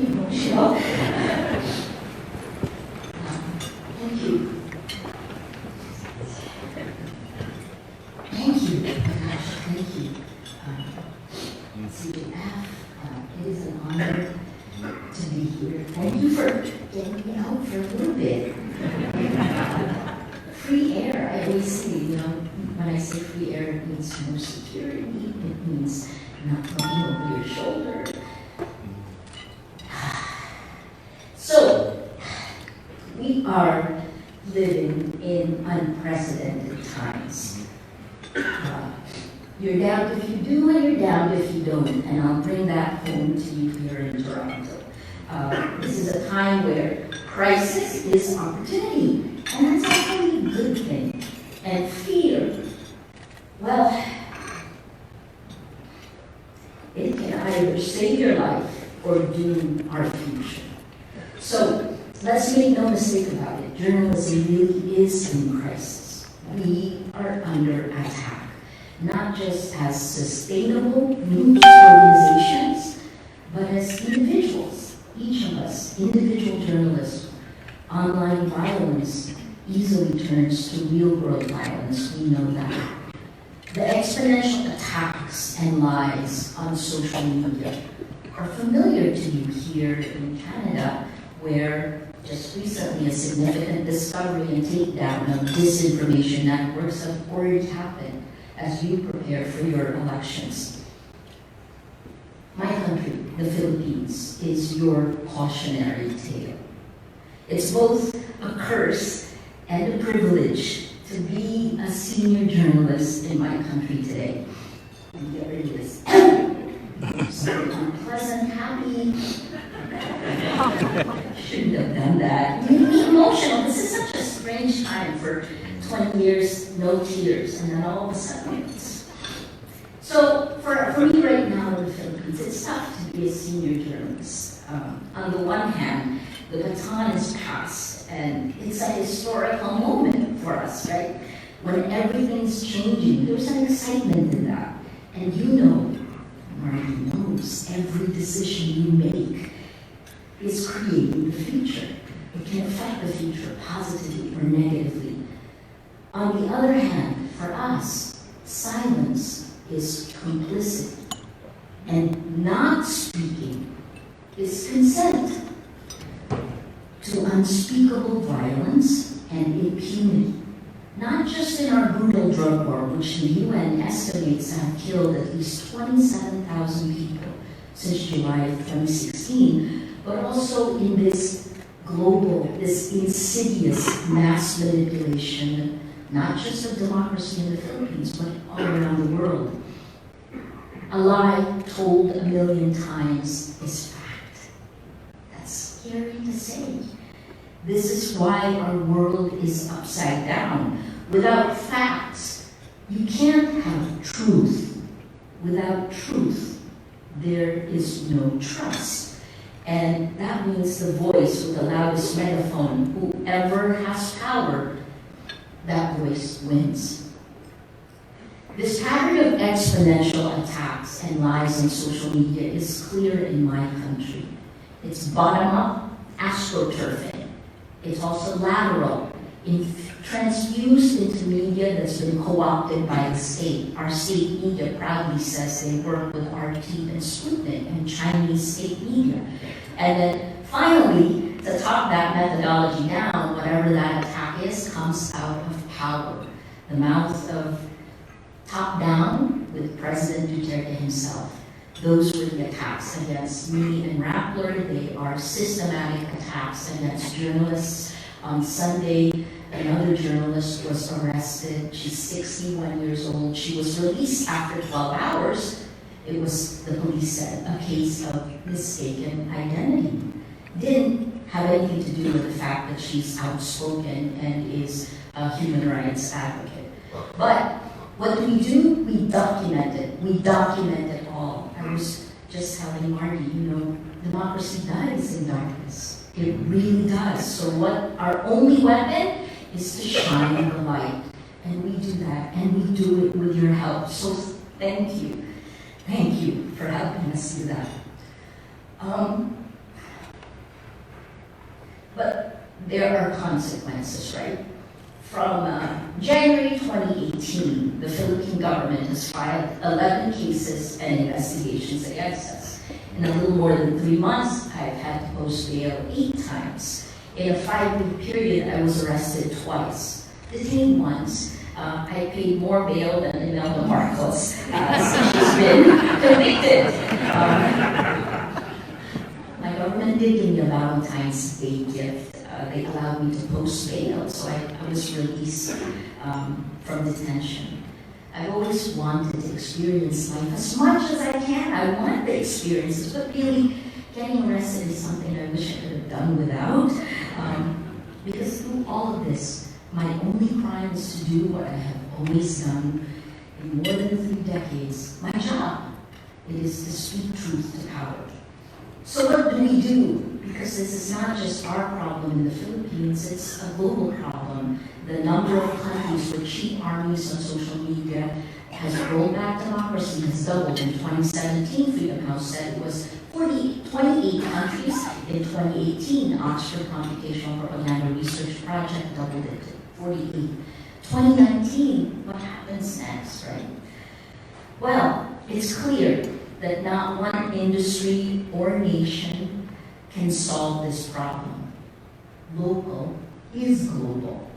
emotional. Thank you. Thank you. Gosh, thank you. CDF, it is an honor to be here. Thank you for getting me out for a little bit. Free air, I always say, when I say free air, it means more security, it means not looking over your shoulder. So, we are living in unprecedented times. You're damned if you do and you're damned if you don't, and I'll bring that home to you here in Toronto. This is a time where crisis is opportunity, and that's actually a good thing. And fear, well, it can either save your life or doom our future. So let's make no mistake about it. Journalism really is in crisis. We are under attack, not just as sustainable news organizations, but as individuals. Each of us, individual journalists, online violence easily turns to real-world violence. We know that. The exponential attacks and lies on social media are familiar to you here in Canada, where just recently a significant discovery and takedown of disinformation networks have already happened as you prepare for your elections. My country, the Philippines, is your cautionary tale. It's both a curse and a privilege to be a senior journalist in my country today. And get rid of this. So unpleasant, happy. Shouldn't have done that. It made me emotional. This is such a strange time for 20 years, no tears, and then all of a sudden it's... So for me right now in the Philippines, it's tough to be a senior journalist. On the one hand, the baton is passed, and it's a historical moment for us, right? When everything's changing, there's an excitement in that. And you know, Marty knows, every decision you make is creating the future. It can affect the future positively or negatively. On the other hand, for us, silence is complicit, and not speaking is consent to unspeakable violence and impunity. Not just in our brutal drug war, which the UN estimates have killed at least 27,000 people since July of 2016, but also in this global, this insidious mass manipulation, not just of democracy in the Philippines, but all around the world. A lie told a million times is fact. That's scary to say. This is why our world is upside down. Without facts, you can't have truth. Without truth, there is no trust. And that means the voice with the loudest megaphone, whoever has power, that voice wins. This pattern of exponential attacks and lies in social media is clear in my country. It's bottom-up, astroturfing. It's also lateral, transfused into media that's been co-opted by the state. Our state media proudly says they work with RT and Sputnik and Chinese state media. And then finally, to top that methodology down, whatever that attack is, comes out of power. The mouth of top down with President Duterte himself. Those were the attacks against me and Rappler. They are systematic attacks against journalists. On Sunday, another journalist was arrested. She's 61 years old. She was released after 12 hours. It was, the police said, a case of mistaken identity. Didn't have anything to do with the fact that she's outspoken and is a human rights advocate. But what do? We document it. We document it all. I was just telling Marty, democracy dies in darkness. It really does. So what our only weapon is to shine the light. And we do that, and we do it with your help. So thank you. Thank you for helping us do that. there are consequences, right? From January 2018, the Philippine government has filed 11 cases and investigations against us. In a little more than 3 months, I've had to post bail 8 times. In a 5-week period, I was arrested twice, detained once. I paid more bail than Imelda Marcos since she's been convicted. My government did give me a Valentine's Day gift. They allowed me to post bail, so I was released from detention. I've always wanted to experience life as much as I can. I want the experiences, but really, getting arrested is something I wish I could have done without. Because through all of this, my only crime is to do what I have always done in more than 3 decades, my job. It is to speak truth to power. So what do we do? Because this is not just our problem in the Philippines, it's a global problem. The number of countries with cheap armies on social media has rolled back democracy, has doubled. In 2017, Freedom House said it was 28 countries. In 2018, Oxford Computational Propaganda Research Project doubled it to 48. 2019, what happens next, right? Well, it's clear that not one industry or nation can solve this problem. Local is global.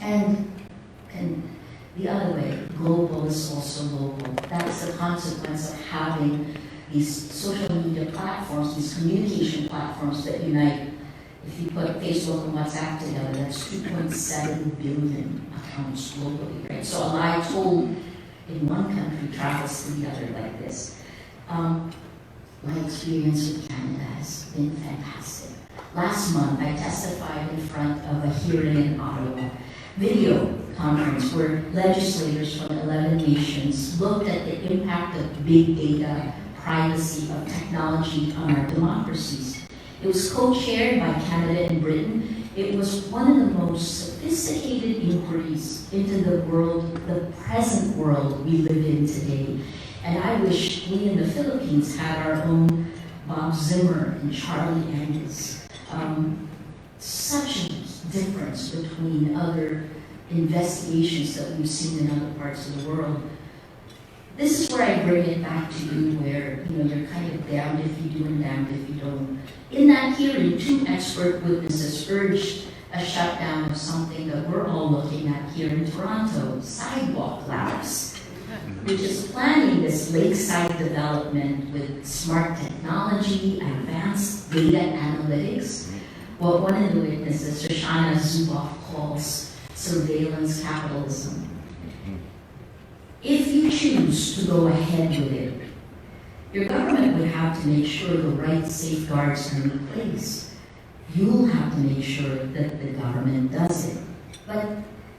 And the other way, global is also local. That's the consequence of having these social media platforms, these communication platforms that unite. If you put Facebook and WhatsApp together, that's 2.7 billion accounts globally, right? So a lie told in one country travels to the other like this. My experience with Canada has been fantastic. Last month, I testified in front of a hearing in Ottawa, video conference where legislators from 11 nations looked at the impact of big data, privacy, of technology on our democracies. It was co-chaired by Canada and Britain. It was one of the most sophisticated inquiries into the world, the present world we live in today. And I wish we in the Philippines had our own Bob Zimmer and Charlie Angus. Such a difference between other investigations that we've seen in other parts of the world. This is where I bring it back to you, where you're kind of damned if you do and damned if you don't. In that hearing, 2 expert witnesses urged a shutdown of something that we're all looking at here in Toronto, Sidewalk Labs, which is planning this lakeside development with smart technology, advanced data analytics, what one of the witnesses, Shoshana Zuboff, calls surveillance capitalism. If you choose to go ahead with it, your government would have to make sure the right safeguards are in place. You'll have to make sure that the government does it. But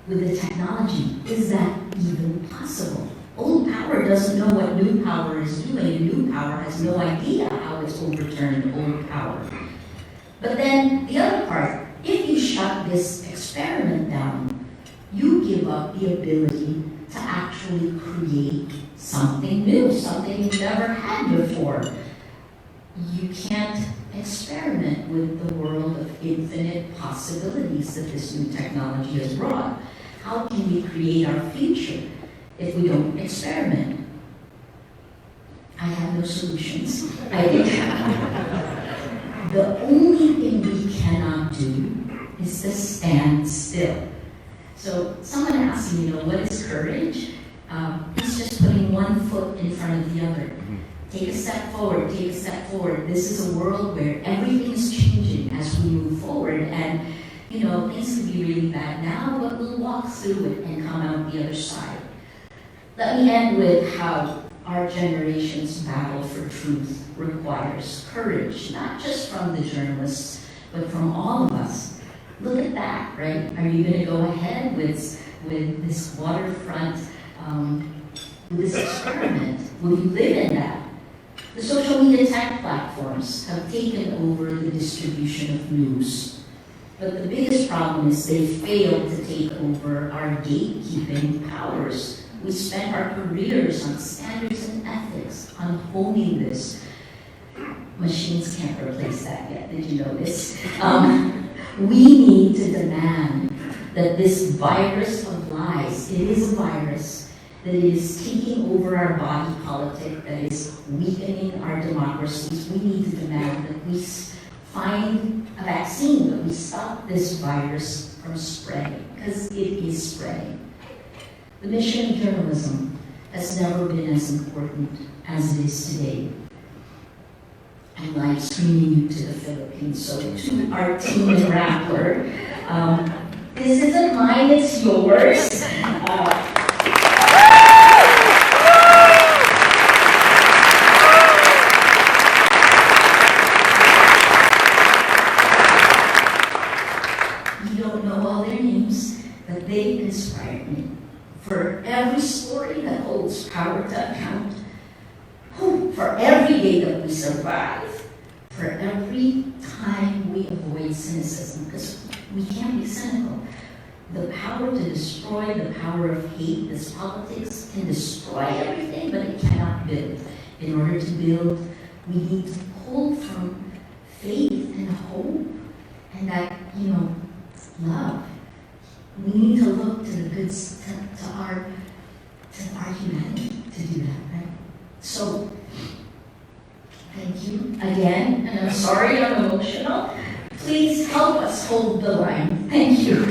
with the technology, is that even possible? Old power doesn't know what new power is doing, and new power has no idea how it's overturned old power. But then the other part, if you shut this experiment down, you give up the ability to actually create something new, something you've never had before. You can't experiment with the world of infinite possibilities that this new technology has brought. How can we create our future if we don't experiment? I have no solutions. I think the only thing we cannot do is to stand still. So someone asked me, what is courage? It's just putting one foot in front of the other. Take a step forward, take a step forward. This is a world where everything is changing as we move forward. And, things can be really bad now, but we'll walk through it and come out the other side. Let me end with how our generation's battle for truth requires courage, not just from the journalists, but from all of us. Look at that, right? Are you going to go ahead with this waterfront, with this experiment? Will you live in that? The social media tech platforms have taken over the distribution of news. But the biggest problem is they failed to take over our gatekeeping powers. We spent our careers on standards and ethics, on honing this. Machines can't replace that yet, did you know this? We need to demand that this virus of lies, it is a virus, that is taking over our body politic, that is weakening our democracies. We need to demand that we find a vaccine, that we stop this virus from spreading, because it is spreading. The mission of journalism has never been as important as it is today. I'm live streaming you to the Philippines, so to our team in Rappler, this isn't mine, it's yours. You don't know all their names, but they inspired me. For every story that holds power to account, for every day that we survive, for every time we avoid cynicism, because we can't be cynical. The power to destroy, the power of hate, this politics can destroy everything, but it cannot build. In order to build, we need to pull from faith and hope and that, love. We need to look to the good, to our humanity to do that, right? So, thank you again, and I'm sorry I'm emotional. Please help us hold the line. Thank you.